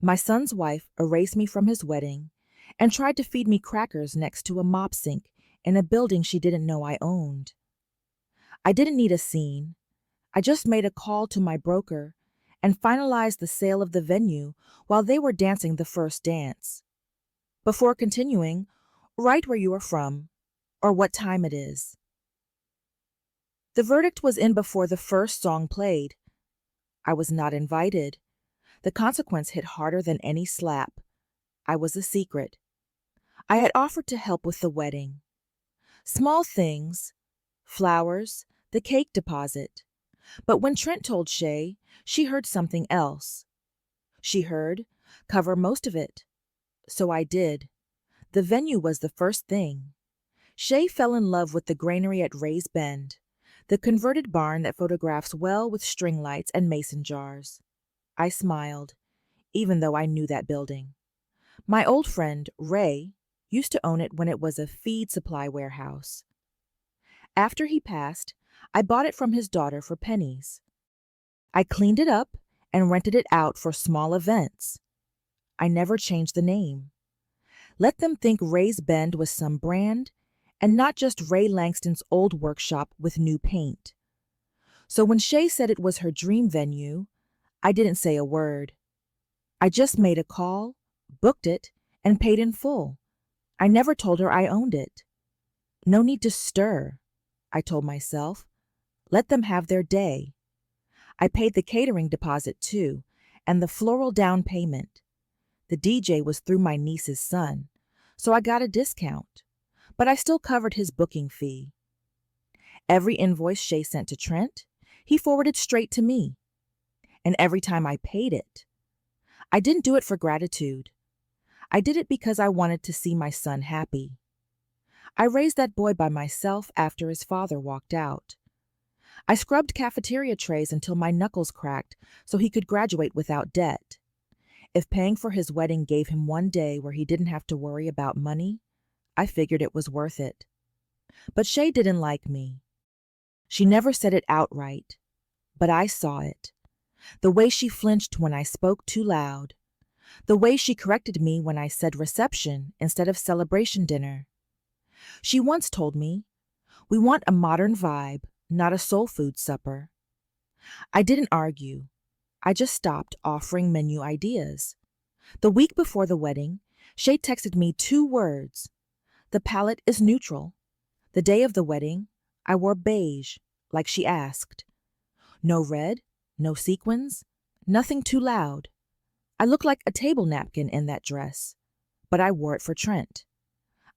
My son's wife erased me from his wedding and tried to feed me crackers next to a mop sink in a building she didn't know I owned. I didn't need a scene. I just made a call to my broker and finalized the sale of the venue while they were dancing the first dance. Before continuing, write where you are from or what time it is. The verdict was in before the first song played. I was not invited. The consequence hit harder than any slap. I was a secret. I had offered to help with the wedding. Small things, flowers, the cake deposit. But when Trent told Shay, she heard something else. She heard, cover most of it. So I did. The venue was the first thing. Shay fell in love with the granary at Ray's Bend, the converted barn that photographs well with string lights and mason jars. I smiled, even though I knew that building. My old friend, Ray, used to own it when it was a feed supply warehouse. After he passed, I bought it from his daughter for pennies. I cleaned it up and rented it out for small events. I never changed the name. Let them think Ray's Bend was some brand and not just Ray Langston's old workshop with new paint. So when Shay said it was her dream venue, I didn't say a word. I just made a call, booked it, and paid in full. I never told her I owned it. No need to stir, I told myself. Let them have their day. I paid the catering deposit too, and the floral down payment. The DJ was through my niece's son, so I got a discount, but I still covered his booking fee. Every invoice Shay sent to Trent, he forwarded straight to me. And every time I paid it, I didn't do it for gratitude. I did it because I wanted to see my son happy. I raised that boy by myself after his father walked out. I scrubbed cafeteria trays until my knuckles cracked so he could graduate without debt. If paying for his wedding gave him one day where he didn't have to worry about money, I figured it was worth it. But Shay didn't like me. She never said it outright, but I saw it. The way she flinched when I spoke too loud. The way she corrected me when I said reception instead of celebration dinner. She once told me, "We want a modern vibe, not a soul food supper." I didn't argue. I just stopped offering menu ideas. The week before the wedding, Shay texted me 2 words. The palette is neutral. The day of the wedding, I wore beige, like she asked. No red, no sequins, nothing too loud. I looked like a table napkin in that dress, but I wore it for Trent.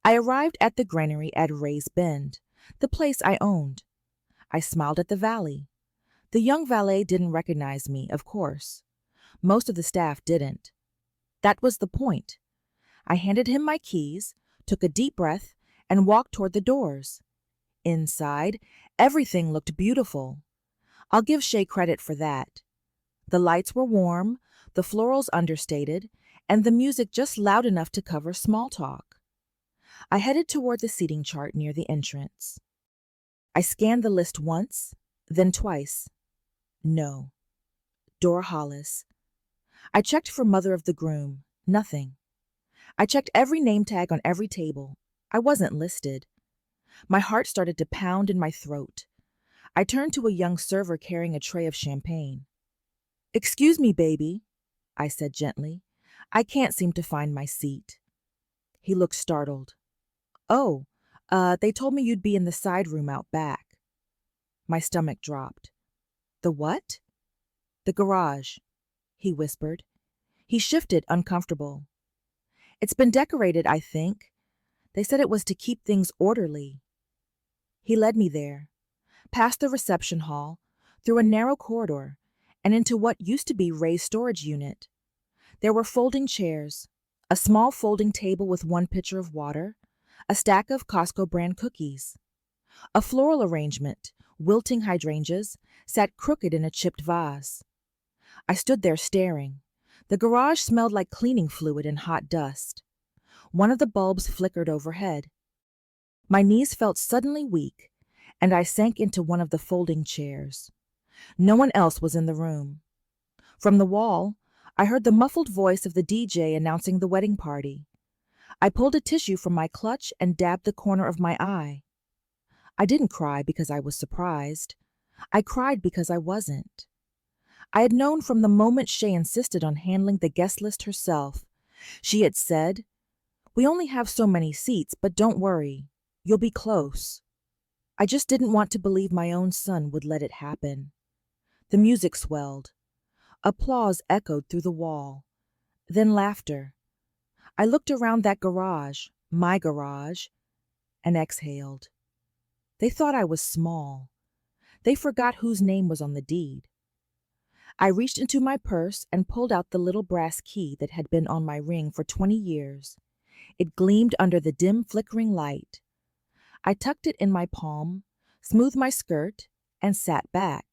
I arrived at the granary at Ray's Bend, the place I owned. I smiled at the valet. The young valet didn't recognize me, of course. Most of the staff didn't. That was the point. I handed him my keys, took a deep breath, and walked toward the doors. Inside, everything looked beautiful. I'll give Shay credit for that. The lights were warm, the florals understated, and the music just loud enough to cover small talk. I headed toward the seating chart near the entrance. I scanned the list once, then twice. No. Dora Hollis. I checked for mother of the groom. Nothing. I checked every name tag on every table. I wasn't listed. My heart started to pound in my throat. I turned to a young server carrying a tray of champagne. "Excuse me, baby," I said gently. "I can't seem to find my seat." He looked startled. "Oh, they told me you'd be in the side room out back." My stomach dropped. "The what?" "The garage," he whispered. He shifted, uncomfortable. "It's been decorated, I think. They said it was to keep things orderly." He led me there, past the reception hall, through a narrow corridor, and into what used to be Ray's storage unit. There were folding chairs, a small folding table with 1 pitcher of water, a stack of Costco brand cookies. A floral arrangement, wilting hydrangeas, sat crooked in a chipped vase. I stood there staring. The garage smelled like cleaning fluid and hot dust. One of the bulbs flickered overhead. My knees felt suddenly weak, and I sank into one of the folding chairs. No one else was in the room. From the wall, I heard the muffled voice of the DJ announcing the wedding party. I pulled a tissue from my clutch and dabbed the corner of my eye. I didn't cry because I was surprised. I cried because I wasn't. I had known from the moment Shay insisted on handling the guest list herself. She had said, "We only have so many seats, but don't worry. You'll be close." I just didn't want to believe my own son would let it happen. The music swelled. Applause echoed through the wall. Then laughter. I looked around that garage, my garage, and exhaled. They thought I was small. They forgot whose name was on the deed. I reached into my purse and pulled out the little brass key that had been on my ring for 20 years. It gleamed under the dim, flickering light. I tucked it in my palm, smoothed my skirt, and sat back.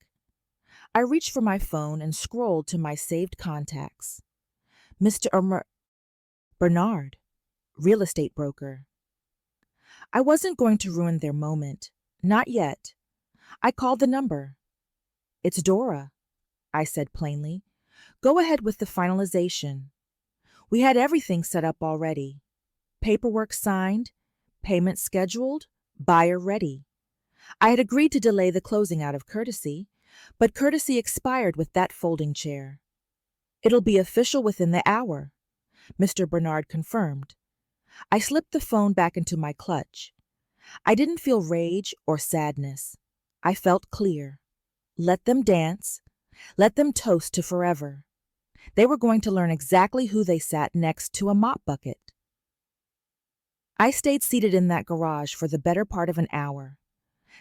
I reached for my phone and scrolled to my saved contacts. Mr. Bernard, real estate broker. I wasn't going to ruin their moment. Not yet. I called the number. "It's Dora," I said plainly. "Go ahead with the finalization." We had everything set up already. Paperwork signed, payment scheduled, buyer ready. I had agreed to delay the closing out of courtesy, but courtesy expired with that folding chair. "It'll be official within the hour," Mr. Bernard confirmed. I slipped the phone back into my clutch. I didn't feel rage or sadness. I felt clear. Let them dance. Let them toast to forever. They were going to learn exactly who they sat next to a mop bucket. I stayed seated in that garage for the better part of an hour.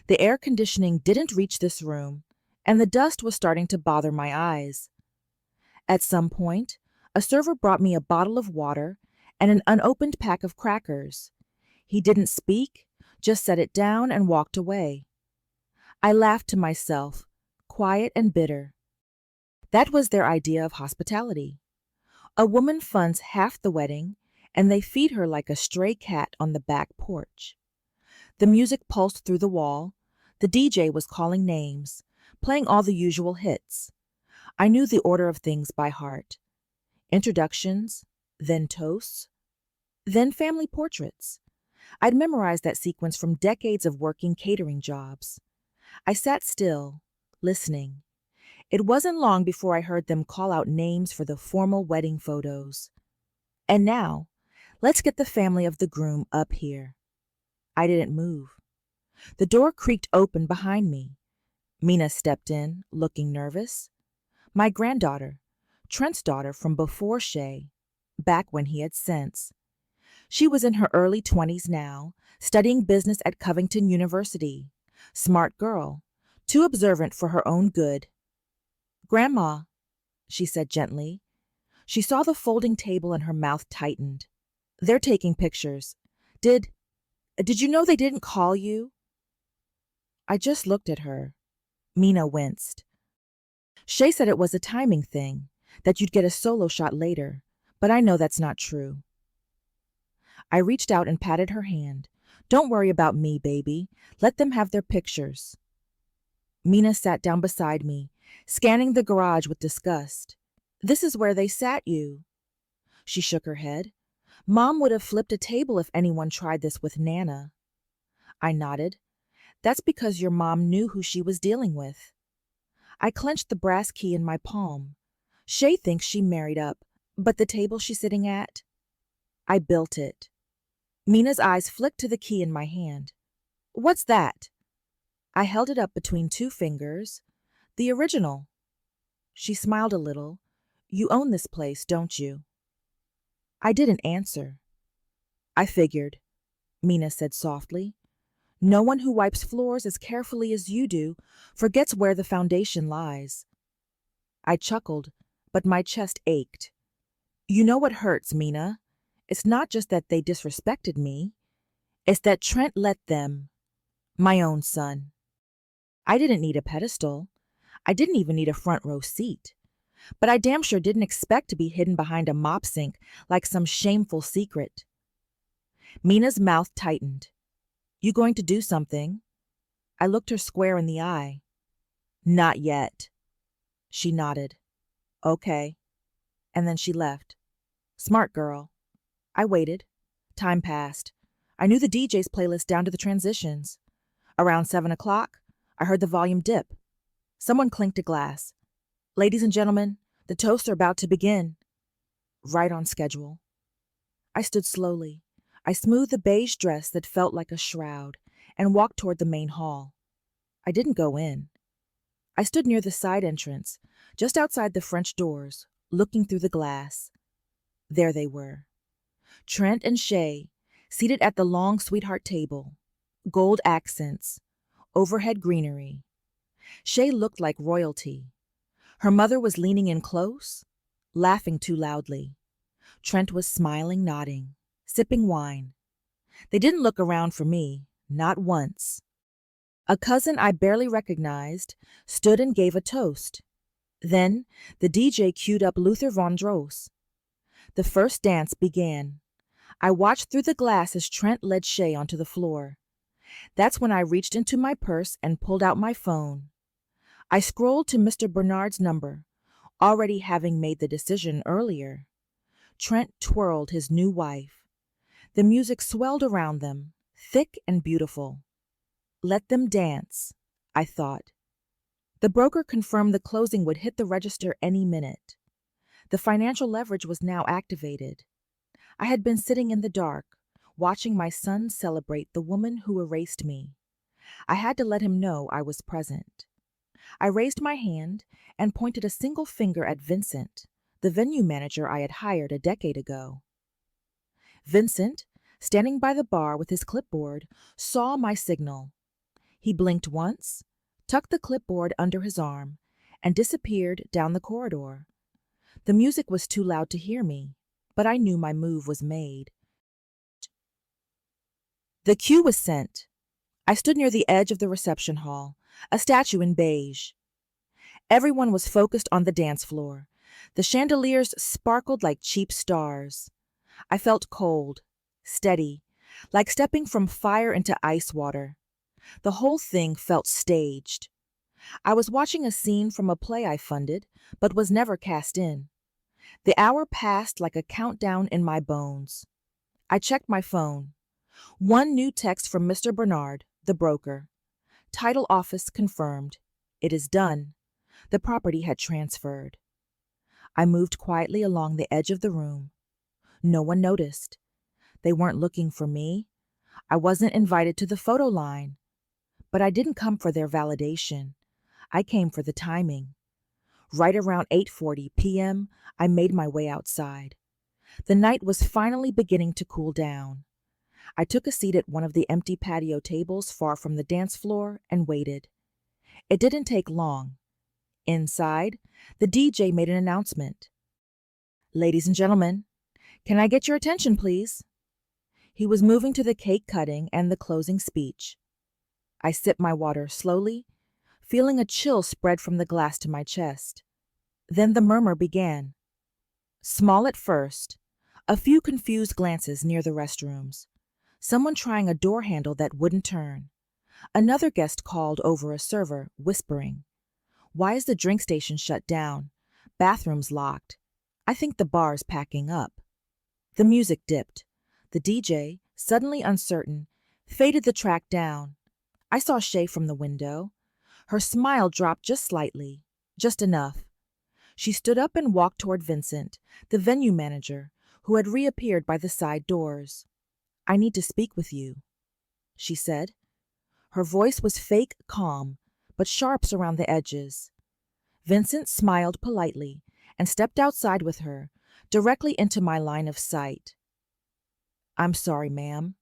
The air conditioning didn't reach this room, and the dust was starting to bother my eyes. At some point, a server brought me a bottle of water and an unopened pack of crackers. He didn't speak, just set it down and walked away. I laughed to myself, quiet and bitter. That was their idea of hospitality. A woman funds half the wedding, and they feed her like a stray cat on the back porch. The music pulsed through the wall. The DJ was calling names, playing all the usual hits. I knew the order of things by heart. Introductions, then toasts, then family portraits. I'd memorized that sequence from decades of working catering jobs. I sat still, listening. It wasn't long before I heard them call out names for the formal wedding photos. "And now, let's get the family of the groom up here." I didn't move. The door creaked open behind me. Mina stepped in, looking nervous. My granddaughter, Trent's daughter from before Shay, back when he had sense. She was in her early 20s now, studying business at Covington University. Smart girl, too observant for her own good. "Grandma," she said gently. She saw the folding table and her mouth tightened. "They're taking pictures. Did you know they didn't call you?" I just looked at her. Mina winced. "Shay said it was a timing thing, that you'd get a solo shot later, but I know that's not true." I reached out and patted her hand. "Don't worry about me, baby. Let them have their pictures." Mina sat down beside me, scanning the garage with disgust. "This is where they sat you." She shook her head. "Mom would have flipped a table if anyone tried this with Nana." I nodded. "That's because your mom knew who she was dealing with." I clenched the brass key in my palm. "Shay thinks she married up, but the table she's sitting at?" I built it. Mina's eyes flicked to the key in my hand. "What's that?" I held it up between two fingers. "The original." She smiled a little. "You own this place, don't you?" I didn't answer. "I figured," Mina said softly. "No one who wipes floors as carefully as you do forgets where the foundation lies." I chuckled, but my chest ached. "You know what hurts, Mina? It's not just that they disrespected me. It's that Trent let them. My own son. I didn't need a pedestal. I didn't even need a front row seat. But I damn sure didn't expect to be hidden behind a mop sink like some shameful secret." Mina's mouth tightened. "You going to do something?" I looked her square in the eye. "Not yet." She nodded. "Okay." and then she left. Smart girl. I waited. Time passed. I knew the DJ's playlist down to the transitions. Around 7 o'clock, I heard the volume dip. Someone clinked a glass. Ladies and gentlemen, the toasts are about to begin. Right on schedule. I stood slowly. I smoothed the beige dress that felt like a shroud and walked toward the main hall. I didn't go in. I stood near the side entrance, just outside the French doors, looking through the glass. There they were. Trent and Shay, seated at the long sweetheart table. Gold accents, overhead greenery. Shay looked like royalty. Her mother was leaning in close, laughing too loudly. Trent was smiling, nodding, sipping wine. They didn't look around for me, not once. A cousin I barely recognized stood and gave a toast. Then the DJ queued up Luther Vandross. The first dance began. I watched through the glass as Trent led Shay onto the floor. That's when I reached into my purse and pulled out my phone. I scrolled to Mr. Bernard's number, already having made the decision earlier. Trent twirled his new wife. The music swelled around them, thick and beautiful. Let them dance, I thought. The broker confirmed the closing would hit the register any minute. The financial leverage was now activated. I had been sitting in the dark, watching my son celebrate the woman who erased me. I had to let him know I was present. I raised my hand and pointed a single finger at Vincent, the venue manager I had hired a decade ago. Vincent, standing by the bar with his clipboard, saw my signal. He blinked once, tucked the clipboard under his arm, and disappeared down the corridor. The music was too loud to hear me, but I knew my move was made. The cue was sent. I stood near the edge of the reception hall, a statue in beige. Everyone was focused on the dance floor. The chandeliers sparkled like cheap stars. I felt cold, steady, like stepping from fire into ice water. The whole thing felt staged. I was watching a scene from a play I funded, but was never cast in. The hour passed like a countdown in my bones. I checked my phone. One new text from Mr. Bernard, the broker. Title office confirmed. It is done. The property had transferred. I moved quietly along the edge of the room. No one noticed. They weren't looking for me. I wasn't invited to the photo line. But I didn't come for their validation. I came for the timing. Right around 8:40 p.m., I made my way outside. The night was finally beginning to cool down. I took a seat at one of the empty patio tables far from the dance floor and waited. It didn't take long. Inside, the DJ made an announcement. Ladies and gentlemen, can I get your attention, please? He was moving to the cake cutting and the closing speech. I sipped my water slowly, feeling a chill spread from the glass to my chest. Then the murmur began. Small at first, a few confused glances near the restrooms. Someone trying a door handle that wouldn't turn. Another guest called over a server, whispering, "Why is the drink station shut down? Bathrooms locked. I think the bar's packing up." The music dipped. The DJ, suddenly uncertain, faded the track down. I saw Shay from the window. Her smile dropped just slightly, just enough. She stood up and walked toward Vincent, the venue manager, who had reappeared by the side doors. "I need to speak with you," she said. Her voice was fake calm, but sharp around the edges. Vincent smiled politely and stepped outside with her, directly into my line of sight. "I'm sorry, ma'am,"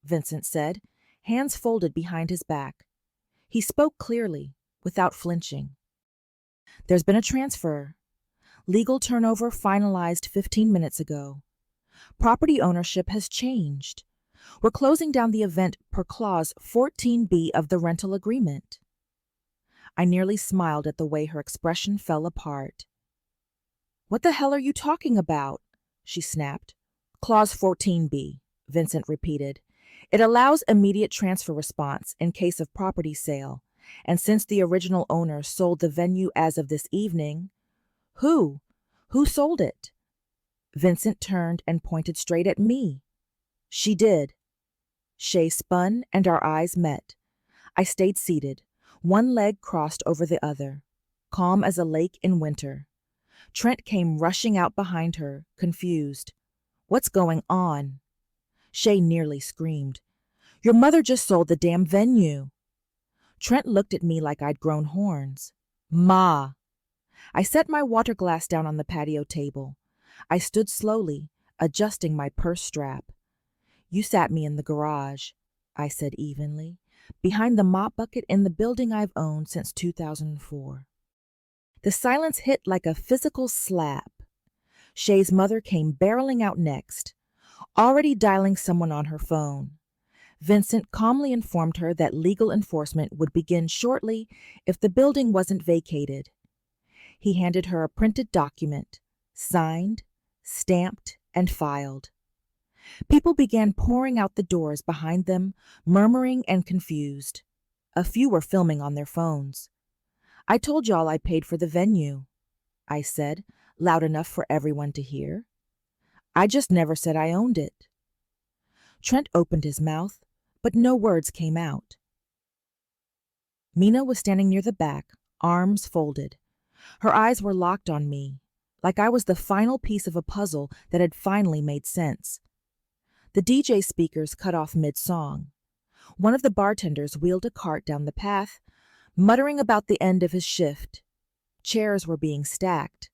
Vincent said, hands folded behind his back. He spoke clearly, without flinching. "There's been a transfer. Legal turnover finalized 15 minutes ago. Property ownership has changed. We're closing down the event per clause 14B of the rental agreement." I nearly smiled at the way her expression fell apart. "What the hell are you talking about?" she snapped. "Clause 14B, Vincent repeated. "It allows immediate transfer response in case of property sale, and since the original owner sold the venue as of this evening—" Who sold it?" Vincent turned and pointed straight at me. She did. Shay spun and our eyes met. I stayed seated, one leg crossed over the other, calm as a lake in winter. Trent came rushing out behind her, confused. What's going on? Shay nearly screamed. Your mother just sold the damn venue. Trent looked at me like I'd grown horns. Ma. I set my water glass down on the patio table. I stood slowly, adjusting my purse strap. You sat me in the garage, I said evenly, behind the mop bucket in the building I've owned since 2004. The silence hit like a physical slap. Shay's mother came barreling out next, already dialing someone on her phone. Vincent calmly informed her that legal enforcement would begin shortly if the building wasn't vacated. He handed her a printed document, signed, stamped, and filed. People began pouring out the doors behind them, murmuring and confused. A few were filming on their phones. I told y'all I paid for the venue, I said, loud enough for everyone to hear. I just never said I owned it. Trent opened his mouth, but no words came out. Mina was standing near the back, arms folded. Her eyes were locked on me, like I was the final piece of a puzzle that had finally made sense. The DJ speakers cut off mid-song. One of the bartenders wheeled a cart down the path, muttering about the end of his shift. Chairs were being stacked.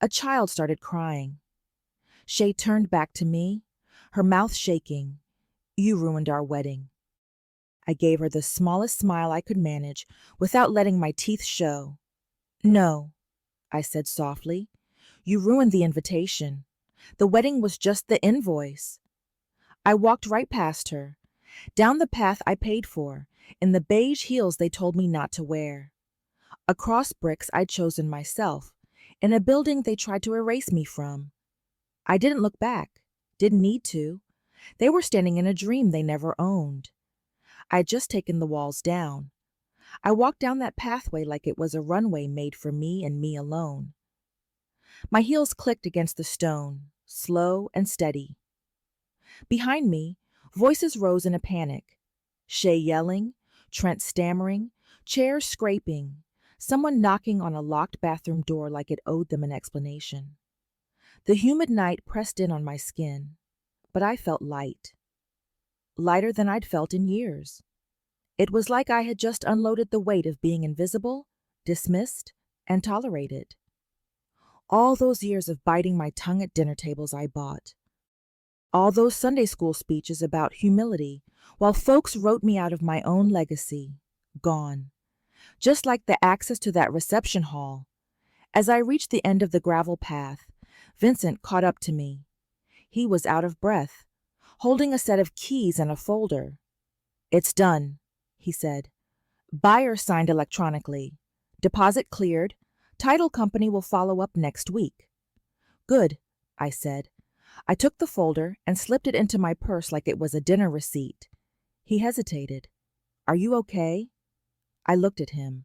A child started crying. Shay turned back to me, her mouth shaking. You ruined our wedding. I gave her the smallest smile I could manage without letting my teeth show. No, I said softly. You ruined the invitation. The wedding was just the invoice. I walked right past her, down the path I paid for, in the beige heels they told me not to wear. Across bricks I'd chosen myself, in a building they tried to erase me from. I didn't look back, didn't need to. They were standing in a dream they never owned. I'd just taken the walls down. I walked down that pathway like it was a runway made for me and me alone. My heels clicked against the stone, slow and steady. Behind me, voices rose in a panic. Shay yelling, Trent stammering, chairs scraping, someone knocking on a locked bathroom door like it owed them an explanation. The humid night pressed in on my skin, but I felt light. Lighter than I'd felt in years. It was like I had just unloaded the weight of being invisible, dismissed, and tolerated. All those years of biting my tongue at dinner tables I bought. All those Sunday school speeches about humility, while folks wrote me out of my own legacy, gone. Just like the access to that reception hall. As I reached the end of the gravel path, Vincent caught up to me. He was out of breath, holding a set of keys and a folder. It's done, he said. Buyer signed electronically. Deposit cleared. Title company will follow up next week. Good, I said. I took the folder and slipped it into my purse like it was a dinner receipt. He hesitated. Are you okay? I looked at him.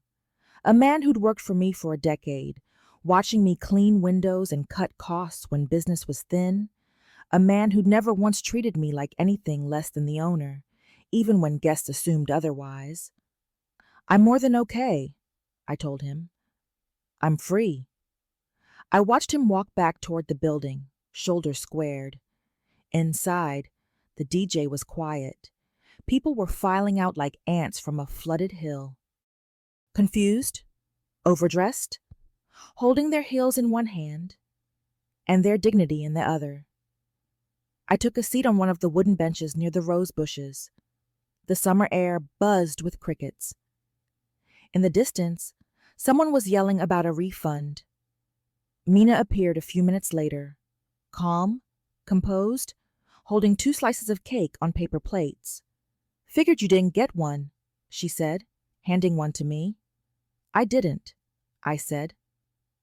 A man who'd worked for me for a decade, watching me clean windows and cut costs when business was thin. A man who'd never once treated me like anything less than the owner, even when guests assumed otherwise. I'm more than okay, I told him. I'm free. I watched him walk back toward the building, shoulders squared. Inside, the DJ was quiet. People were filing out like ants from a flooded hill. Confused, overdressed, holding their heels in one hand and their dignity in the other. I took a seat on one of the wooden benches near the rose bushes. The summer air buzzed with crickets. In the distance, someone was yelling about a refund. Mina appeared a few minutes later, calm, composed, holding 2 slices of cake on paper plates. Figured you didn't get one, she said, handing one to me. I didn't, I said.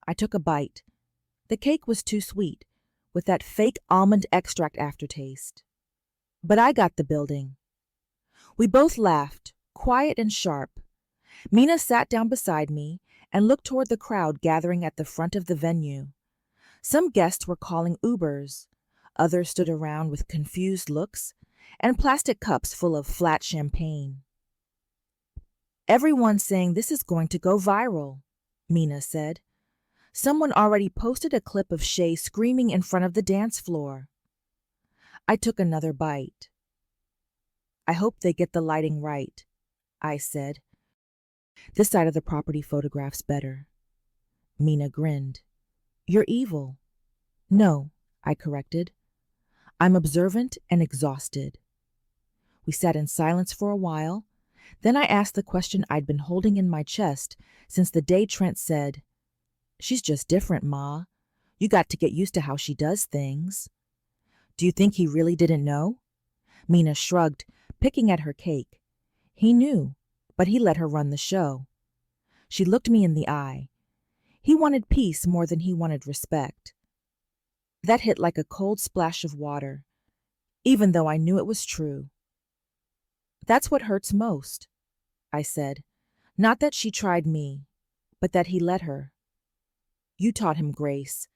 I took a bite. The cake was too sweet, with that fake almond extract aftertaste. But I got the building. We both laughed, quiet and sharp. Mina sat down beside me and looked toward the crowd gathering at the front of the venue. Some guests were calling Ubers. Others stood around with confused looks and plastic cups full of flat champagne. Everyone's saying this is going to go viral, Mina said. Someone already posted a clip of Shay screaming in front of the dance floor. I took another bite. I hope they get the lighting right, I said. This side of the property photographs better. Mina grinned. You're evil. No, I corrected. I'm observant and exhausted. We sat in silence for a while. Then I asked the question I'd been holding in my chest since the day Trent said, She's just different, Ma. You got to get used to how she does things. Do you think he really didn't know? Mina shrugged, picking at her cake. He knew, but he let her run the show. She looked me in the eye. He wanted peace more than he wanted respect. That hit like a cold splash of water, even though I knew it was true. That's what hurts most, I said. Not that she tried me, but that he let her. You taught him grace,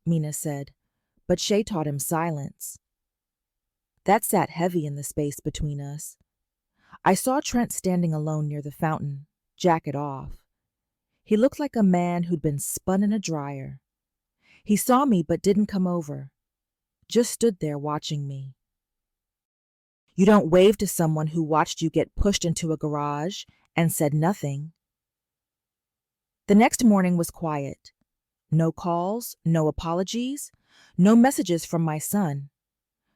Mina said, but Shay taught him silence. That sat heavy in the space between us. I saw Trent standing alone near the fountain, jacket off. He looked like a man who'd been spun in a dryer. He saw me but didn't come over, just stood there watching me. You don't wave to someone who watched you get pushed into a garage and said nothing. The next morning was quiet. No calls, no apologies, no messages from my son.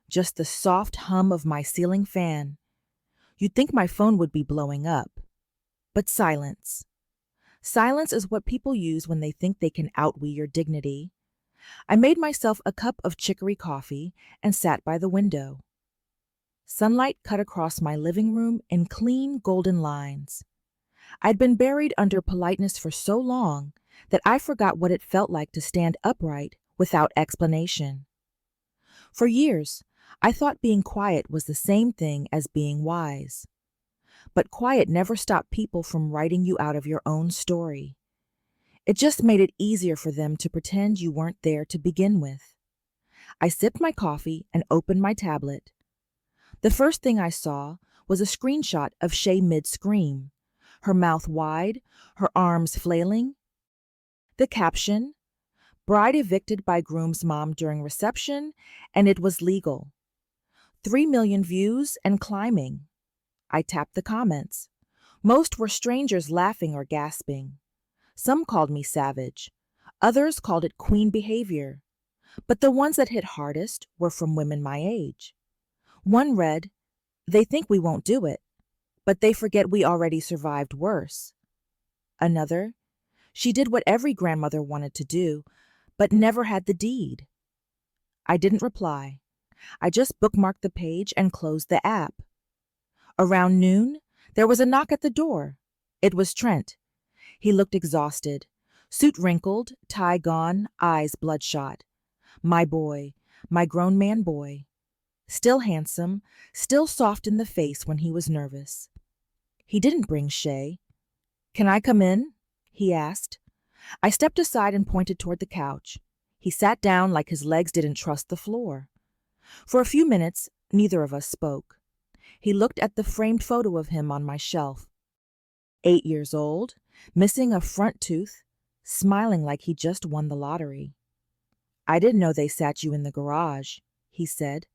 Just the soft hum of my ceiling fan. You'd think my phone would be blowing up. But silence. Silence is what people use when they think they can outweigh your dignity. I made myself a cup of chicory coffee and sat by the window. Sunlight cut across my living room in clean, golden lines. I'd been buried under politeness for so long that I forgot what it felt like to stand upright without explanation. For years, I thought being quiet was the same thing as being wise. But quiet never stopped people from writing you out of your own story. It just made it easier for them to pretend you weren't there to begin with. I sipped my coffee and opened my tablet. The first thing I saw was a screenshot of Shay mid-scream, her mouth wide, her arms flailing. The caption, bride evicted by groom's mom during reception, and it was legal. 3 million views and climbing. I tapped the comments. Most were strangers laughing or gasping. Some called me savage. Others called it queen behavior. But the ones that hit hardest were from women my age. One read, they think we won't do it, but they forget we already survived worse. Another, she did what every grandmother wanted to do, but never had the deed. I didn't reply. I just bookmarked the page and closed the app. Around noon, there was a knock at the door. It was Trent. He looked exhausted, suit wrinkled, tie gone, eyes bloodshot. My boy, my grown man boy. Still handsome, still soft in the face when he was nervous. He didn't bring Shay. Can I come in? He asked. I stepped aside and pointed toward the couch. He sat down like his legs didn't trust the floor. For a few minutes, neither of us spoke. He looked at the framed photo of him on my shelf. 8 years old, missing a front tooth, smiling like he just won the lottery. I didn't know they sat you in the garage, he said.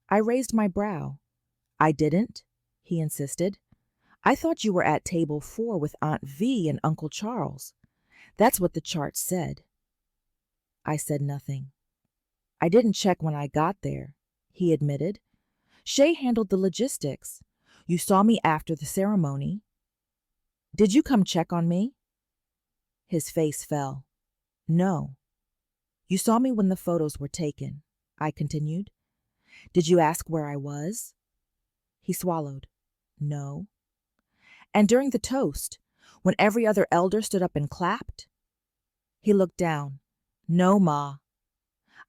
I raised my brow. I didn't, he insisted. I thought you were at table 4 with Aunt V and Uncle Charles. That's what the chart said. I said nothing. I didn't check when I got there, he admitted. Shay handled the logistics. You saw me after the ceremony. Did you come check on me? His face fell. No. You saw me when the photos were taken, I continued. Did you ask where I was? He swallowed. No. And during the toast, when every other elder stood up and clapped? He looked down. No, Ma.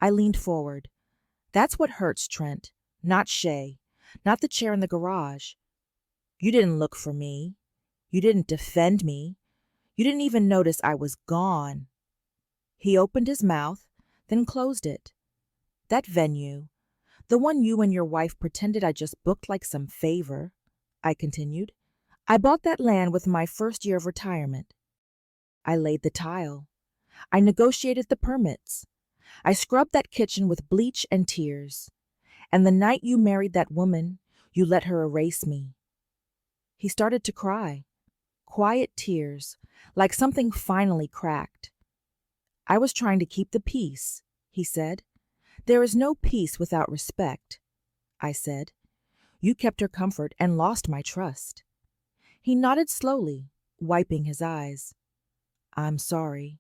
I leaned forward. That's what hurts, Trent. Not Shay. Not the chair in the garage. You didn't look for me. You didn't defend me. You didn't even notice I was gone. He opened his mouth, then closed it. That venue, the one you and your wife pretended I just booked like some favor, I continued. I bought that land with my first year of retirement. I laid the tile. I negotiated the permits. I scrubbed that kitchen with bleach and tears. And the night you married that woman, you let her erase me. He started to cry. Quiet tears, like something finally cracked. I was trying to keep the peace, he said. There is no peace without respect, I said. You kept her comfort and lost my trust. He nodded slowly, wiping his eyes. I'm sorry.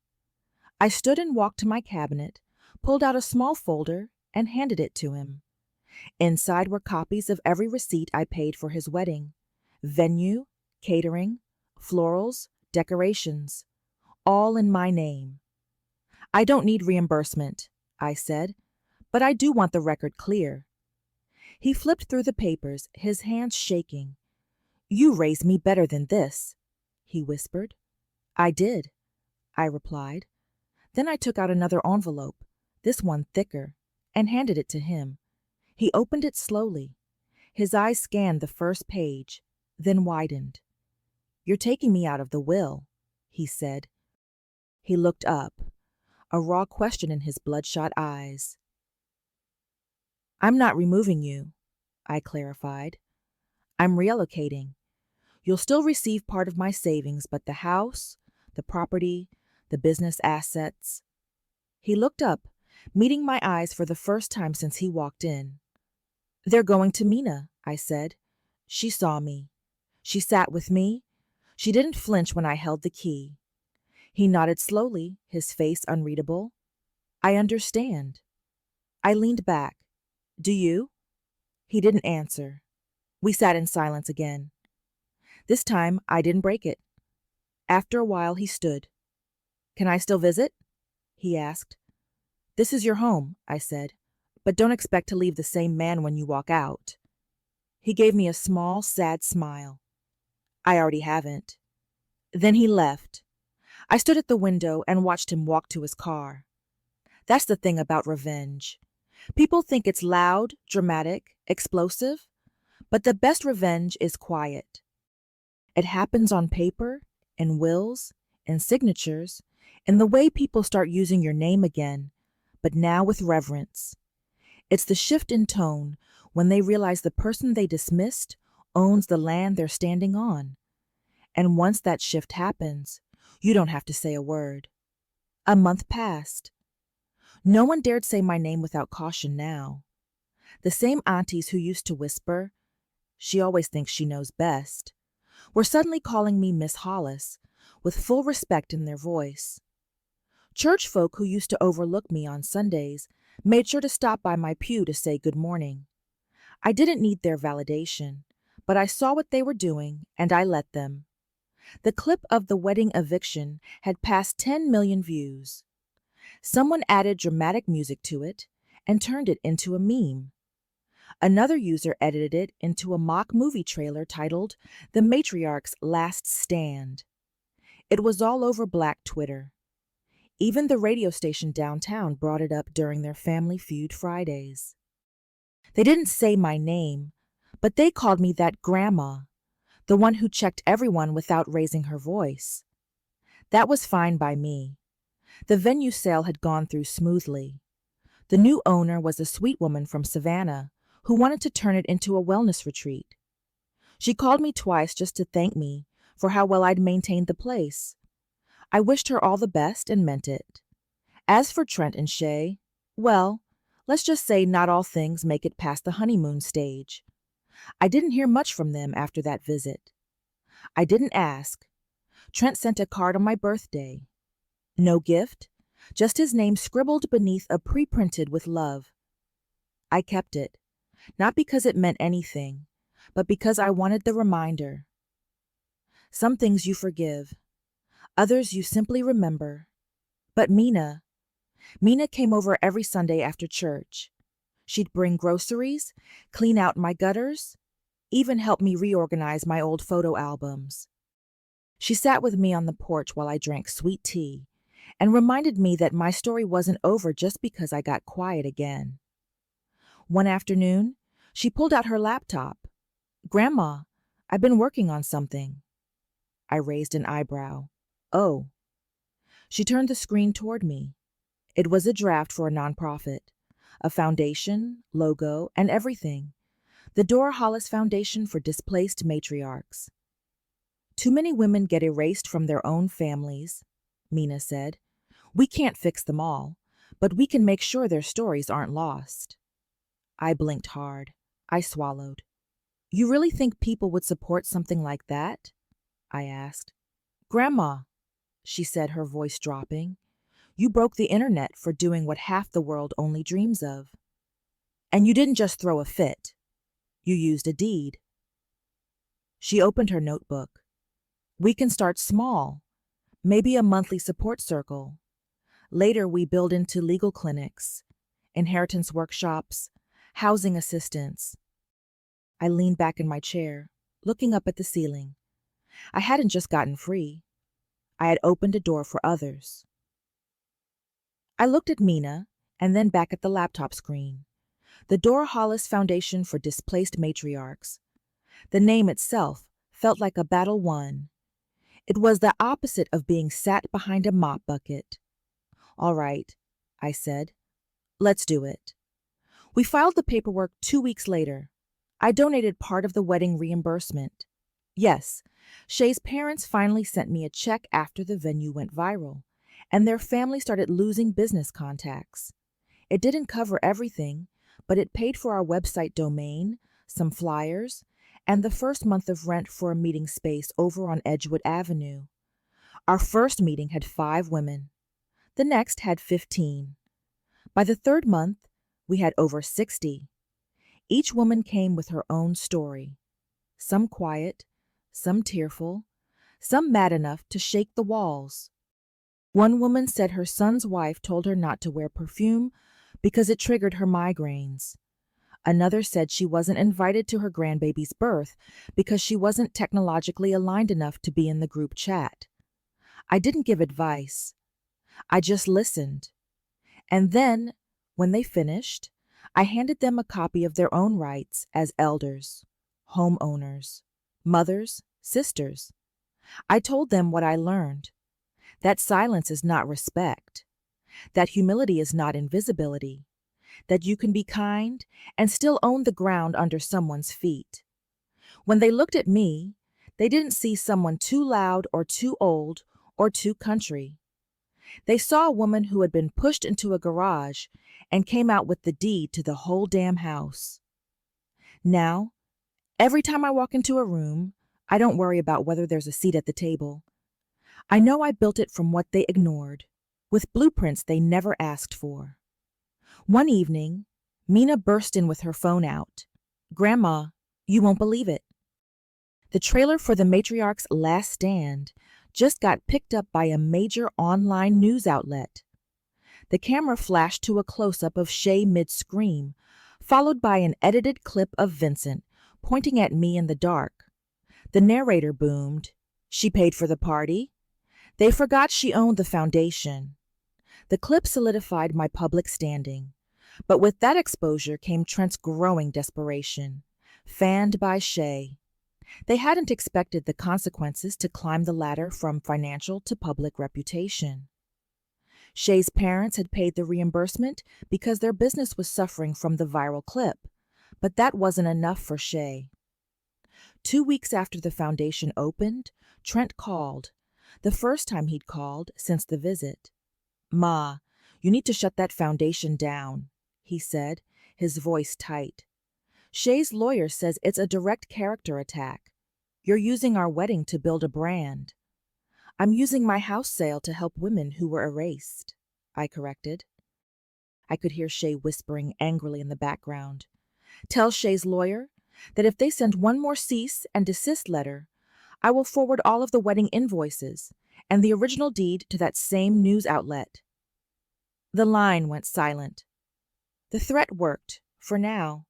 I stood and walked to my cabinet, pulled out a small folder, and handed it to him. Inside were copies of every receipt I paid for his wedding. Venue, catering, florals, decorations, all in my name. I don't need reimbursement, I said, but I do want the record clear. He flipped through the papers, his hands shaking. You raised me better than this, he whispered. I did, I replied. Then I took out another envelope, this one thicker, and handed it to him. He opened it slowly. His eyes scanned the first page, then widened. You're taking me out of the will, he said. He looked up, a raw question in his bloodshot eyes. I'm not removing you, I clarified. I'm reallocating. You'll still receive part of my savings, but the house, the property, the business assets. He looked up, meeting my eyes for the first time since he walked in. They're going to Mina, I said. She saw me. She sat with me. She didn't flinch when I held the key. He nodded slowly, his face unreadable. I understand. I leaned back. Do you? He didn't answer. We sat in silence again. This time, I didn't break it. After a while, he stood. Can I still visit? He asked. This is your home, I said, but don't expect to leave the same man when you walk out. He gave me a small, sad smile. I already haven't. Then he left. I stood at the window and watched him walk to his car. That's the thing about revenge. People think it's loud, dramatic, explosive, but the best revenge is quiet. It happens on paper, in wills, in signatures, in the way people start using your name again, but now with reverence. It's the shift in tone when they realize the person they dismissed owns the land they're standing on. And once that shift happens, you don't have to say a word. A month passed. No one dared say my name without caution now. The same aunties who used to whisper, "She always thinks she knows best," were suddenly calling me Miss Hollis, with full respect in their voice. Church folk who used to overlook me on Sundays made sure to stop by my pew to say good morning. I didn't need their validation, but I saw what they were doing, and I let them. The clip of the wedding eviction had passed 10 million views. Someone added dramatic music to it and turned it into a meme. Another user edited it into a mock movie trailer titled The Matriarch's Last Stand. It was all over Black Twitter. Even the radio station downtown brought it up during their Family Feud Fridays. They didn't say my name, but they called me that grandma, the one who checked everyone without raising her voice. That was fine by me. The venue sale had gone through smoothly. The new owner was a sweet woman from Savannah who wanted to turn it into a wellness retreat. She called me twice just to thank me for how well I'd maintained the place. I wished her all the best and meant it. As for Trent and Shay, well, let's just say not all things make it past the honeymoon stage. I didn't hear much from them after that visit. I didn't ask. Trent sent a card on my birthday. No gift, just his name scribbled beneath a pre-printed with love. I kept it, not because it meant anything, but because I wanted the reminder. Some things you forgive, others you simply remember. But Mina came over every Sunday after church. She'd bring groceries, clean out my gutters, even help me reorganize my old photo albums. She sat with me on the porch while I drank sweet tea and reminded me that my story wasn't over just because I got quiet again. One afternoon, she pulled out her laptop. "Grandma, I've been working on something." I raised an eyebrow. "Oh." She turned the screen toward me. It was a draft for a nonprofit. A foundation, logo, and everything. The Dora Hollis Foundation for Displaced Matriarchs. "Too many women get erased from their own families," Mina said. "We can't fix them all, but we can make sure their stories aren't lost." I blinked hard. I swallowed. "You really think people would support something like that?" I asked. "Grandma," she said, her voice dropping, "you broke the internet for doing what half the world only dreams of. And you didn't just throw a fit. You used a deed." She opened her notebook. "We can start small, maybe a monthly support circle. Later we build into legal clinics, inheritance workshops, housing assistance." I leaned back in my chair, looking up at the ceiling. I hadn't just gotten free. I had opened a door for others. I looked at Mina and then back at the laptop screen. The Dora Hollis Foundation for Displaced Matriarchs. The name itself felt like a battle won. It was the opposite of being sat behind a mop bucket. "All right," I said. "Let's do it." We filed the paperwork 2 weeks later. I donated part of the wedding reimbursement. Yes, Shay's parents finally sent me a check after the venue went viral, and their family started losing business contacts. It didn't cover everything, but it paid for our website domain, some flyers, and the first month of rent for a meeting space over on Edgewood Avenue. Our first meeting had 5 women. The next had 15. By the third month, we had over 60. Each woman came with her own story. Some quiet, some tearful, some mad enough to shake the walls. One woman said her son's wife told her not to wear perfume because it triggered her migraines. Another said she wasn't invited to her grandbaby's birth because she wasn't technologically aligned enough to be in the group chat. I didn't give advice. I just listened. And then, when they finished, I handed them a copy of their own rights as elders, homeowners, mothers, sisters. I told them what I learned. That silence is not respect. That humility is not invisibility. That you can be kind and still own the ground under someone's feet. When they looked at me, they didn't see someone too loud or too old or too country. They saw a woman who had been pushed into a garage and came out with the deed to the whole damn house. Now, every time I walk into a room, I don't worry about whether there's a seat at the table. I know I built it from what they ignored, with blueprints they never asked for. One evening, Mina burst in with her phone out. "Grandma, you won't believe it. The trailer for the Matriarch's Last Stand just got picked up by a major online news outlet." The camera flashed to a close-up of Shay mid-scream, followed by an edited clip of Vincent pointing at me in the dark. The narrator boomed, "She paid for the party. They forgot she owned the foundation." The clip solidified my public standing. But with that exposure came Trent's growing desperation, fanned by Shay. They hadn't expected the consequences to climb the ladder from financial to public reputation. Shay's parents had paid the reimbursement because their business was suffering from the viral clip, but that wasn't enough for Shay. 2 weeks after the foundation opened, Trent called, the first time he'd called since the visit. "Ma, you need to shut that foundation down," he said, his voice tight. "Shay's lawyer says it's a direct character attack. You're using our wedding to build a brand." "I'm using my house sale to help women who were erased," I corrected. I could hear Shay whispering angrily in the background. "Tell Shay's lawyer that if they send one more cease and desist letter, I will forward all of the wedding invoices and the original deed to that same news outlet." The line went silent. The threat worked, for now.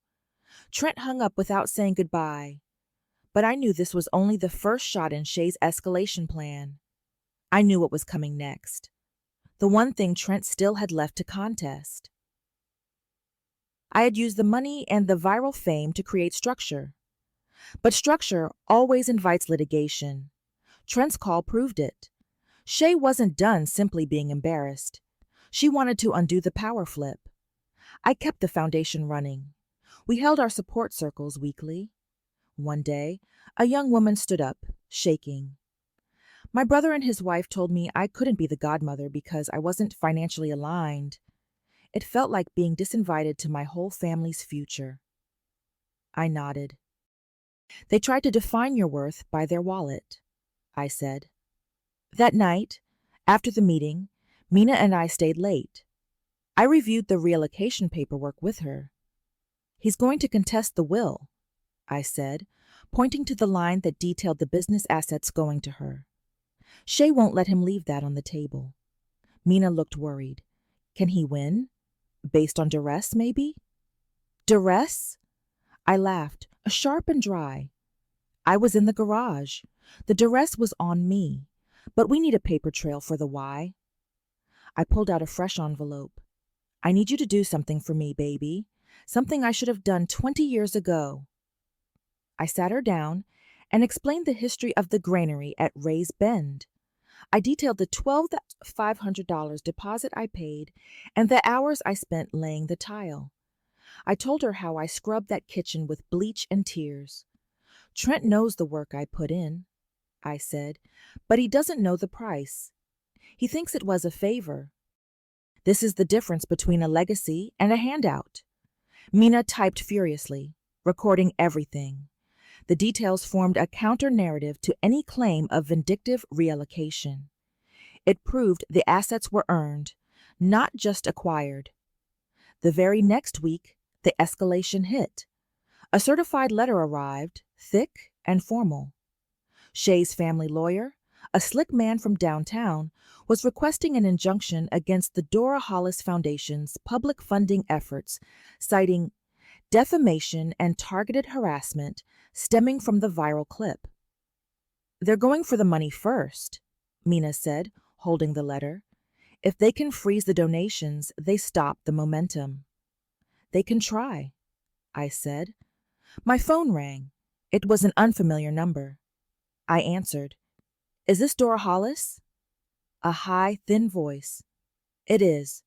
Trent hung up without saying goodbye, but I knew this was only the first shot in Shay's escalation plan. I knew what was coming next. the one thing Trent still had left to contest. I had used the money and the viral fame to create structure. But structure always invites litigation. Trent's call proved it. Shay wasn't done simply being embarrassed. She wanted to undo the power flip. I kept the foundation running. We held our support circles weekly. One day, a young woman stood up, shaking. My brother and his wife told me I couldn't be the godmother because I wasn't financially aligned. It felt like being disinvited to my whole family's future. I nodded. They tried to define your worth by their wallet, I said. That night, after the meeting, Mina and I stayed late. I reviewed the reallocation paperwork with her. He's going to contest the will, I said, pointing to the line that detailed the business assets going to her. Shay won't let him leave that on the table. Mina looked worried. Can he win? Based on duress, maybe? Duress? I laughed, sharp and dry. I was in the garage. The duress was on me. But we need a paper trail for the why. I pulled out a fresh envelope. I need you to do something for me, baby. Something I should have done 20 years ago. I sat her down and explained the history of the granary at Ray's Bend. I detailed the $12,500 deposit I paid and the hours I spent laying the tile. I told her how I scrubbed that kitchen with bleach and tears. Trent knows the work I put in, I said, but he doesn't know the price. He thinks it was a favor. This is the difference between a legacy and a handout. Mina typed furiously, recording everything. The details formed a counter-narrative to any claim of vindictive reallocation. It proved the assets were earned, not just acquired. The very next week, the escalation hit. A certified letter arrived, thick and formal. Shay's family lawyer, a slick man from downtown, was requesting an injunction against the Dora Hollis Foundation's public funding efforts, citing defamation and targeted harassment stemming from the viral clip. They're going for the money first, Mina said, holding the letter. If they can freeze the donations, they stop the momentum. They can try, I said. My phone rang. It was an unfamiliar number. I answered. Is this Dora Hollis? A high, thin voice. It is.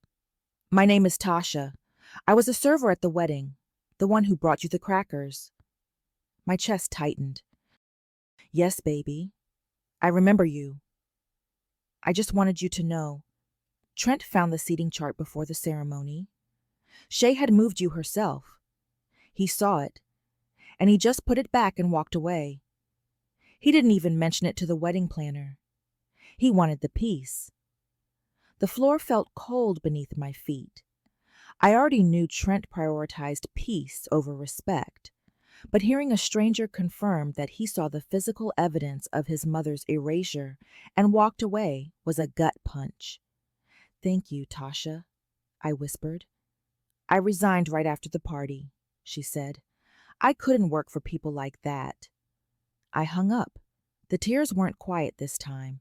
My name is Tasha. I was a server at the wedding, the one who brought you the crackers. My chest tightened. Yes, baby. I remember you. I just wanted you to know. Trent found the seating chart before the ceremony. Shay had moved you herself. He saw it, and he just put it back and walked away. He didn't even mention it to the wedding planner. He wanted the peace. The floor felt cold beneath my feet. I already knew Trent prioritized peace over respect, but hearing a stranger confirm that he saw the physical evidence of his mother's erasure and walked away was a gut punch. Thank you, Tasha, I whispered. I resigned right after the party, she said. I couldn't work for people like that. I hung up. The tears weren't quiet this time.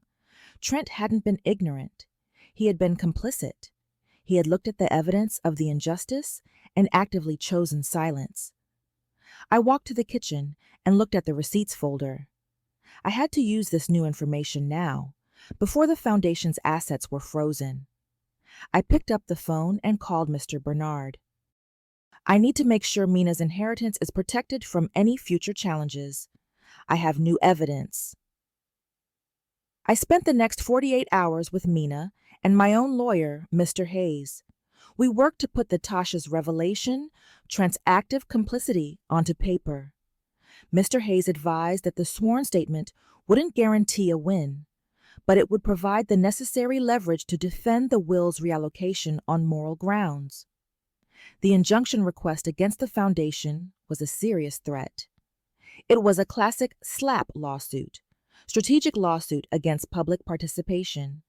Trent hadn't been ignorant. He had been complicit. He had looked at the evidence of the injustice and actively chosen silence. I walked to the kitchen and looked at the receipts folder. I had to use this new information now, before the foundation's assets were frozen. I picked up the phone and called Mr. Bernard. I need to make sure Mina's inheritance is protected from any future challenges. I have new evidence. I spent the next 48 hours with Mina and my own lawyer, Mr. Hayes. We worked to put the Tasha's revelation, Trent's active complicity, onto paper. Mr. Hayes advised that the sworn statement wouldn't guarantee a win, but it would provide the necessary leverage to defend the will's reallocation on moral grounds. The injunction request against the foundation was a serious threat. It was a classic SLAP lawsuit, strategic lawsuit against public participation,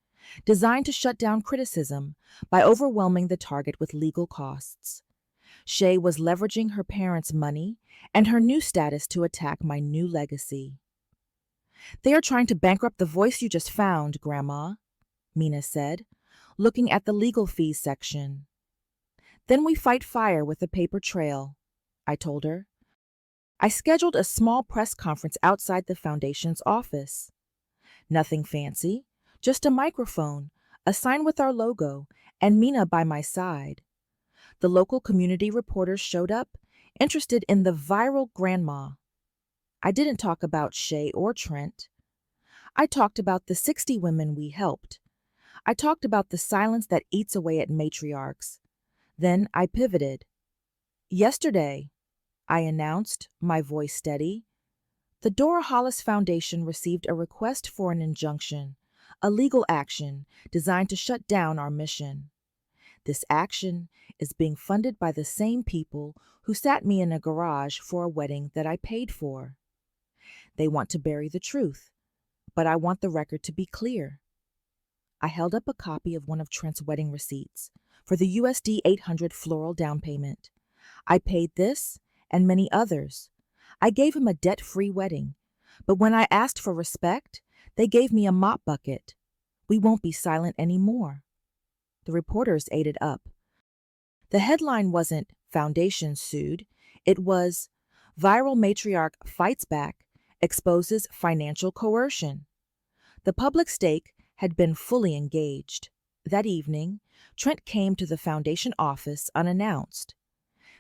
designed to shut down criticism by overwhelming the target with legal costs. Shay was leveraging her parents' money and her new status to attack my new legacy. They are trying to bankrupt the voice you just found, Grandma, Mina said, looking at the legal fees section. Then we fight fire with a paper trail, I told her. I scheduled a small press conference outside the foundation's office. Nothing fancy, just a microphone, a sign with our logo, and Mina by my side. The local community reporters showed up, interested in the viral grandma. I didn't talk about Shay or Trent. I talked about the 60 women we helped. I talked about the silence that eats away at matriarchs. Then I pivoted. Yesterday, I announced, my voice steady, the Dora Hollis Foundation received a request for an injunction, a legal action designed to shut down our mission. This action is being funded by the same people who sat me in a garage for a wedding that I paid for. They want to bury the truth, but I want the record to be clear. I held up a copy of one of Trent's wedding receipts for the USD 800 floral down payment. I paid this and many others. I gave him a debt-free wedding, but when I asked for respect, they gave me a mop bucket. We won't be silent anymore. The reporters ate it up. The headline wasn't "Foundation Sued," it was "Viral Matriarch Fights Back, Exposes Financial Coercion." The public stake had been fully engaged. That evening, Trent came to the foundation office unannounced.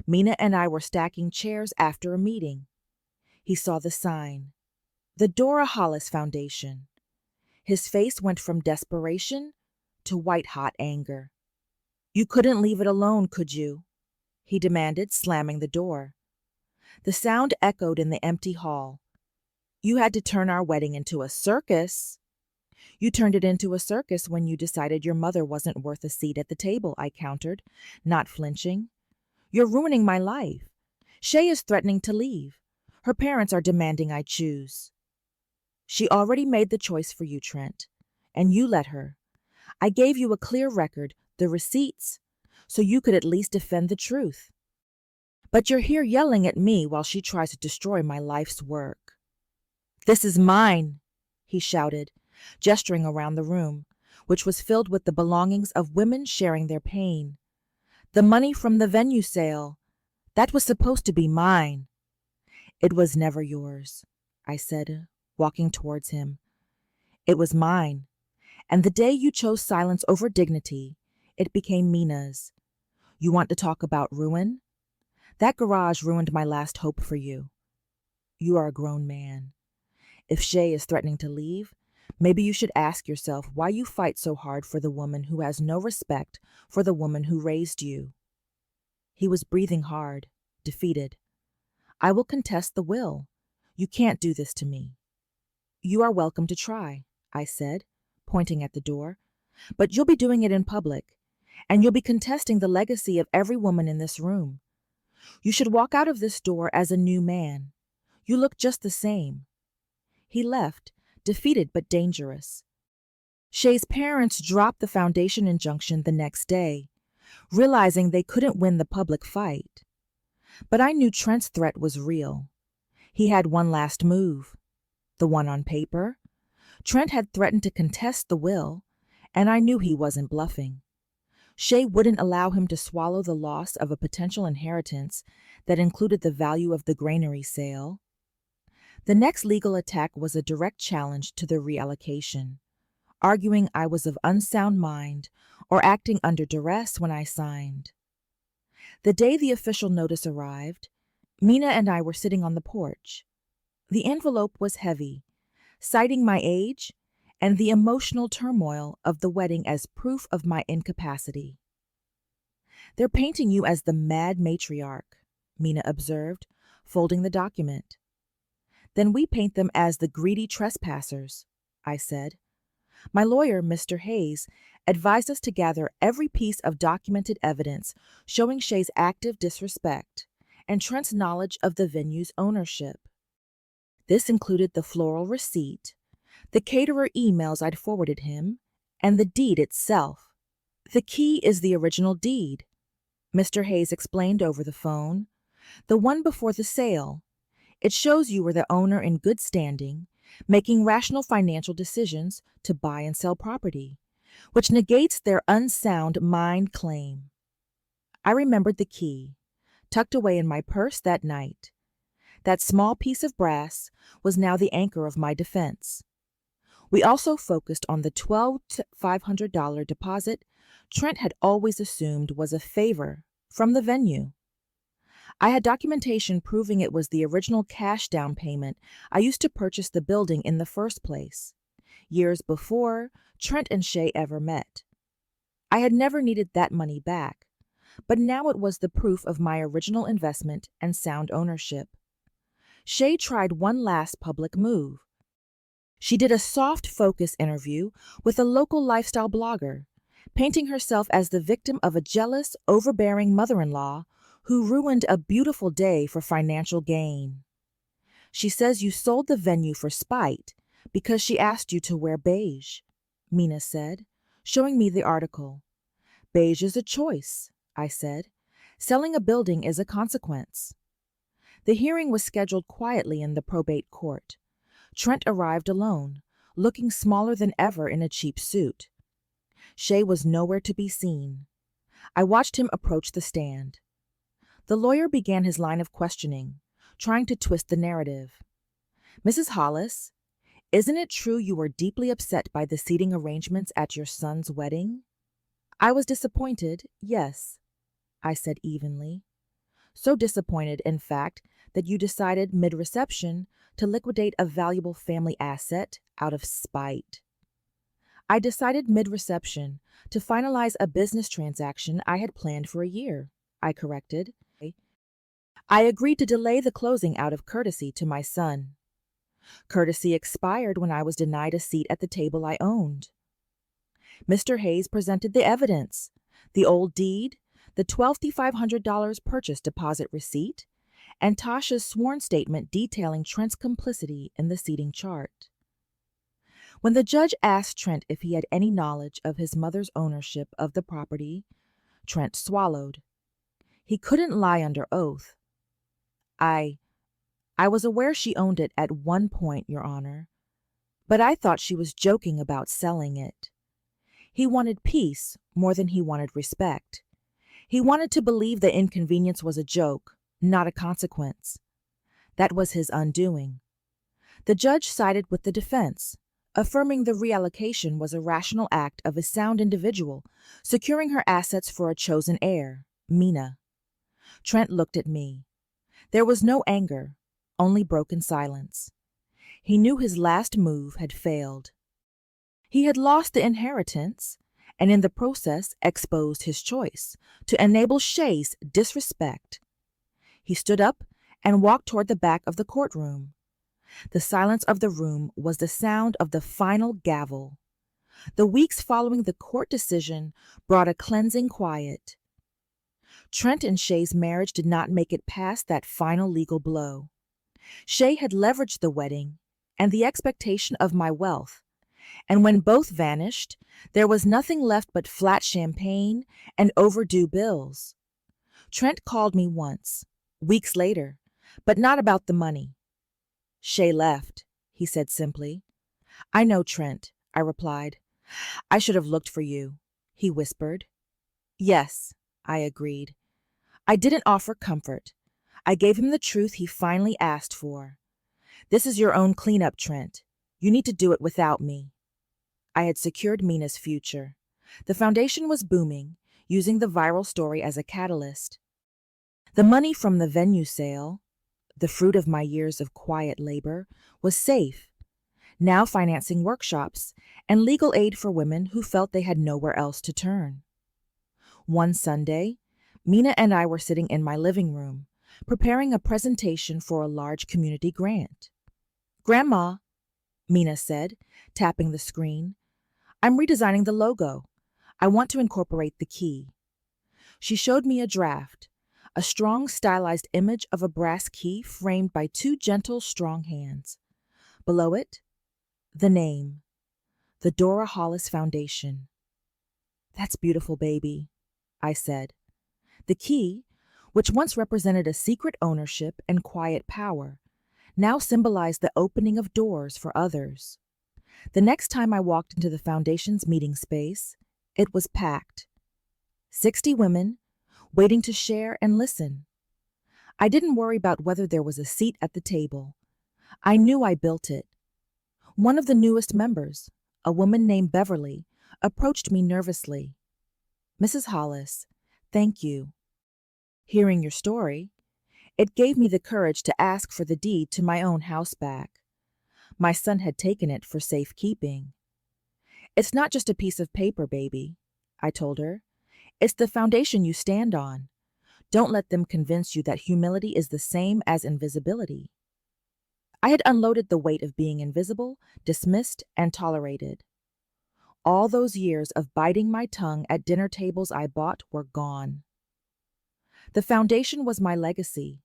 Mina and I were stacking chairs after a meeting. He saw the sign, the Dora Hollis Foundation. His face went from desperation to white-hot anger. "You couldn't leave it alone, could you?" he demanded, slamming the door. The sound echoed in the empty hall. "You had to turn our wedding into a circus." "You turned it into a circus when you decided your mother wasn't worth a seat at the table," I countered, not flinching. "You're ruining my life. Shay is threatening to leave. Her parents are demanding I choose." "She already made the choice for you, Trent, and you let her. I gave you a clear record, the receipts, so you could at least defend the truth. But you're here yelling at me while she tries to destroy my life's work." "This is mine," he shouted, gesturing around the room, which was filled with the belongings of women sharing their pain. "The money from the venue sale, that was supposed to be mine." "It was never yours," I said, walking towards him. "It was mine. And the day you chose silence over dignity, it became Mina's. You want to talk about ruin? That garage ruined my last hope for you. You are a grown man. If Shay is threatening to leave, maybe you should ask yourself why you fight so hard for the woman who has no respect for the woman who raised you." He was breathing hard, defeated. "I will contest the will. You can't do this to me." "You are welcome to try," I said, pointing at the door. "But you'll be doing it in public, and you'll be contesting the legacy of every woman in this room. You should walk out of this door as a new man. You look just the same." He left, defeated but dangerous. Shay's parents dropped the foundation injunction the next day, realizing they couldn't win the public fight. But I knew Trent's threat was real. He had one last move. The one on paper. Trent had threatened to contest the will, and I knew he wasn't bluffing. Shay wouldn't allow him to swallow the loss of a potential inheritance that included the value of the granary sale. The next legal attack was a direct challenge to the reallocation, arguing I was of unsound mind or acting under duress when I signed. The day the official notice arrived, Mina and I were sitting on the porch. The envelope was heavy, citing my age and the emotional turmoil of the wedding as proof of my incapacity. "They're painting you as the mad matriarch," Mina observed, folding the document. "Then we paint them as the greedy trespassers," I said. "My lawyer, Mr. Hayes, advised us to gather every piece of documented evidence showing Shay's active disrespect and Trent's knowledge of the venue's ownership. This included the floral receipt, the caterer emails I'd forwarded him, and the deed itself. The key is the original deed," Mr. Hayes explained over the phone. "The one before the sale. It shows you were the owner in good standing, making rational financial decisions to buy and sell property. which negates their unsound mind claim. I remembered the key, tucked away in my purse that night. That small piece of brass was now the anchor of my defense. We also focused on the $1,200 deposit Trent had always assumed was a favor from the venue. I had documentation proving it was the original cash down payment I used to purchase the building in the first place, years before Trent and Shay ever met. I had never needed that money back, but now it was the proof of my original investment and sound ownership. Shay tried one last public move. She did a soft focus interview with a local lifestyle blogger, painting herself as the victim of a jealous, overbearing mother-in-law who ruined a beautiful day for financial gain. She says you sold the venue for spite because she asked you to wear beige, Mina said, showing me the article. Beige is a choice, I said. Selling a building is a consequence. The hearing was scheduled quietly in the probate court. Trent arrived alone, looking smaller than ever in a cheap suit. Shay was nowhere to be seen. I watched him approach the stand. The lawyer began his line of questioning, trying to twist the narrative. Mrs. Hollis, isn't it true you were deeply upset by the seating arrangements at your son's wedding? I was disappointed, yes, I said evenly. So disappointed, in fact, that you decided mid-reception to liquidate a valuable family asset out of spite. I decided mid-reception to finalize a business transaction I had planned for a year, I corrected. I agreed to delay the closing out of courtesy to my son. Courtesy expired when I was denied a seat at the table I owned. Mr. Hayes presented the evidence, the old deed, the $1,200 purchase deposit receipt, and Tasha's sworn statement detailing Trent's complicity in the seating chart. When the judge asked Trent if he had any knowledge of his mother's ownership of the property, Trent swallowed. He couldn't lie under oath. I was aware she owned it at one point, Your Honor, but I thought she was joking about selling it. He wanted peace more than he wanted respect. He wanted to believe the inconvenience was a joke, not a consequence. That was his undoing. The judge sided with the defense, affirming the reallocation was a rational act of a sound individual, securing her assets for a chosen heir, Mina. Trent looked at me. There was no anger, only broken silence. He knew his last move had failed. He had lost the inheritance, and in the process exposed his choice to enable Shay's disrespect. He stood up and walked toward the back of the courtroom. The silence of the room was the sound of the final gavel. The weeks following the court decision brought a cleansing quiet. Trent and Shay's marriage did not make it past that final legal blow. Shay had leveraged the wedding and the expectation of my wealth, and when both vanished, there was nothing left but flat champagne and overdue bills. Trent called me once, weeks later, but not about the money. Shay left, he said simply. I know, Trent, I replied. I should have looked for you, he whispered. Yes, I agreed. I didn't offer comfort. I gave him the truth he finally asked for. This is your own cleanup, Trent. You need to do it without me. I had secured Mina's future. The foundation was booming, using the viral story as a catalyst. The money from the venue sale, the fruit of my years of quiet labor, was safe, now financing workshops and legal aid for women who felt they had nowhere else to turn. One Sunday, Mina and I were sitting in my living room, preparing a presentation for a large community grant. Grandma, Mina said, tapping the screen, I'm redesigning the logo. I want to incorporate the key. She showed me a draft, a strong stylized image of a brass key framed by two gentle, strong hands. Below it, the name, the Dora Hollis Foundation. That's beautiful, baby, I said. The key, which once represented a secret ownership and quiet power, now symbolized the opening of doors for others. The next time I walked into the foundation's meeting space, it was packed. 60 women, waiting to share and listen. I didn't worry about whether there was a seat at the table. I knew I built it. One of the newest members, a woman named Beverly, approached me nervously. "Mrs. Hollis, thank you. Hearing your story, it gave me the courage to ask for the deed to my own house back. My son had taken it for safekeeping." "It's not just a piece of paper, baby," I told her. "It's the foundation you stand on. Don't let them convince you that humility is the same as invisibility." I had unloaded the weight of being invisible, dismissed, and tolerated. All those years of biting my tongue at dinner tables I bought were gone. The foundation was my legacy,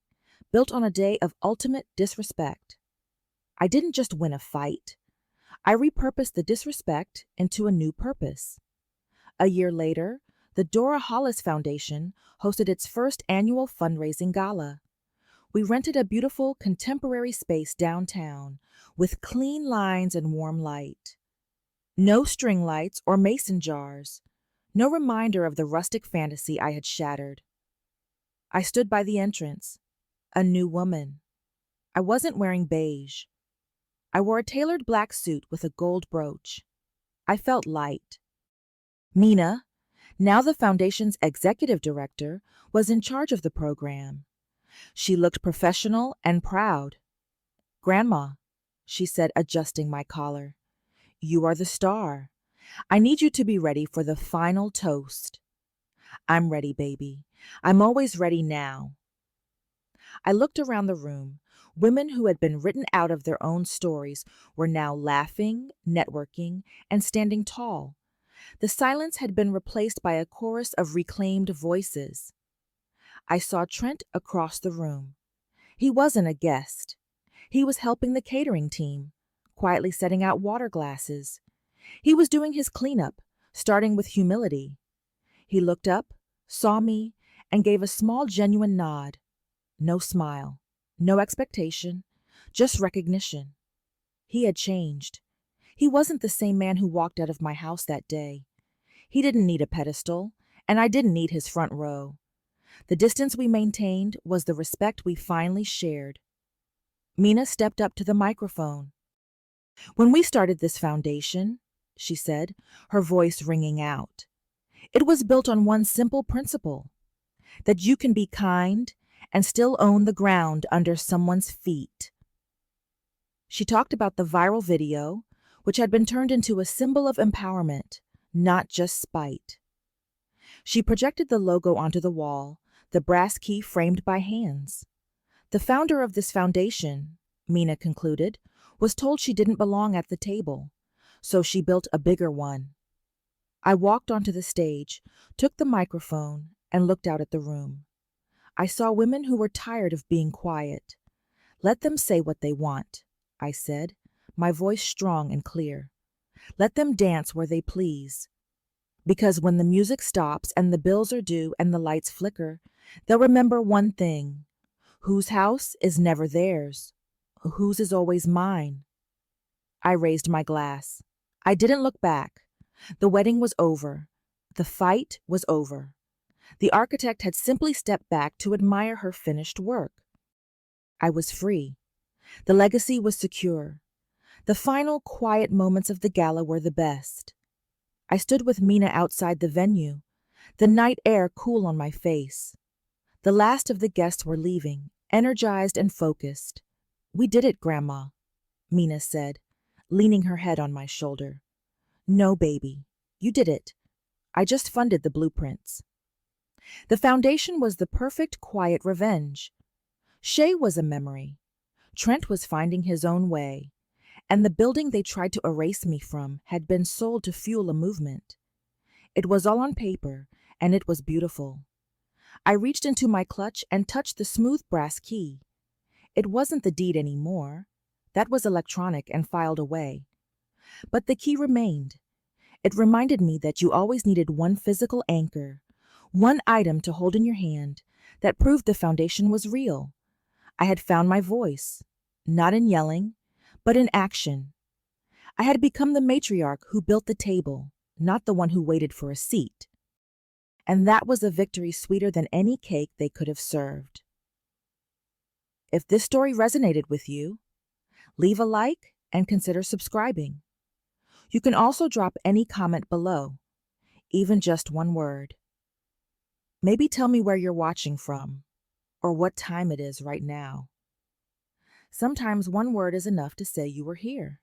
built on a day of ultimate disrespect. I didn't just win a fight. I repurposed the disrespect into a new purpose. A year later, the Dora Hollis Foundation hosted its first annual fundraising gala. We rented a beautiful contemporary space downtown with clean lines and warm light. No string lights or mason jars, no reminder of the rustic fantasy I had shattered. I stood by the entrance, a new woman. I wasn't wearing beige. I wore a tailored black suit with a gold brooch. I felt light. Mina, now the foundation's executive director, was in charge of the program. She looked professional and proud. "Grandma," she said, adjusting my collar, "you are the star. I need you to be ready for the final toast." "I'm ready, baby. I'm always ready now." I looked around the room. Women who had been written out of their own stories were now laughing, networking, and standing tall. The silence had been replaced by a chorus of reclaimed voices. I saw Trent across the room. He wasn't a guest. He was helping the catering team, quietly setting out water glasses. He was doing his cleanup, starting with humility. He looked up, saw me, and gave a small, genuine nod. No smile, no expectation, just recognition. He had changed. He wasn't the same man who walked out of my house that day. He didn't need a pedestal, and I didn't need his front row. The distance we maintained was the respect we finally shared. Mina stepped up to the microphone. "When we started this foundation," she said, her voice ringing out, "it was built on one simple principle, that you can be kind and still own the ground under someone's feet." She talked about the viral video, which had been turned into a symbol of empowerment, not just spite. She projected the logo onto the wall, the brass key framed by hands. The founder of this foundation, Mina concluded, was told she didn't belong at the table, so she built a bigger one. I walked onto the stage, took the microphone, and looked out at the room. I saw women who were tired of being quiet. "Let them say what they want," I said, my voice strong and clear. "Let them dance where they please. Because when the music stops and the bills are due and the lights flicker, they'll remember one thing: whose house is never theirs, whose is always mine." I raised my glass. I didn't look back. The wedding was over. The fight was over. The architect had simply stepped back to admire her finished work. I was free. The legacy was secure. The final quiet moments of the gala were the best. I stood with Mina outside the venue, the night air cool on my face. The last of the guests were leaving, energized and focused. "We did it, Grandma," Mina said, leaning her head on my shoulder. "No, baby, you did it. I just funded the blueprints." The foundation was the perfect quiet revenge. Shay was a memory. Trent was finding his own way, and the building they tried to erase me from had been sold to fuel a movement. It was all on paper, and it was beautiful. I reached into my clutch and touched the smooth brass key. It wasn't the deed anymore. That was electronic and filed away. But the key remained. It reminded me that you always needed one physical anchor, one item to hold in your hand that proved the foundation was real. I had found my voice, not in yelling, but in action. I had become the matriarch who built the table, not the one who waited for a seat. And that was a victory sweeter than any cake they could have served. If this story resonated with you, leave a like and consider subscribing. You can also drop any comment below, even just one word. Maybe tell me where you're watching from, or what time it is right now. Sometimes one word is enough to say you were here.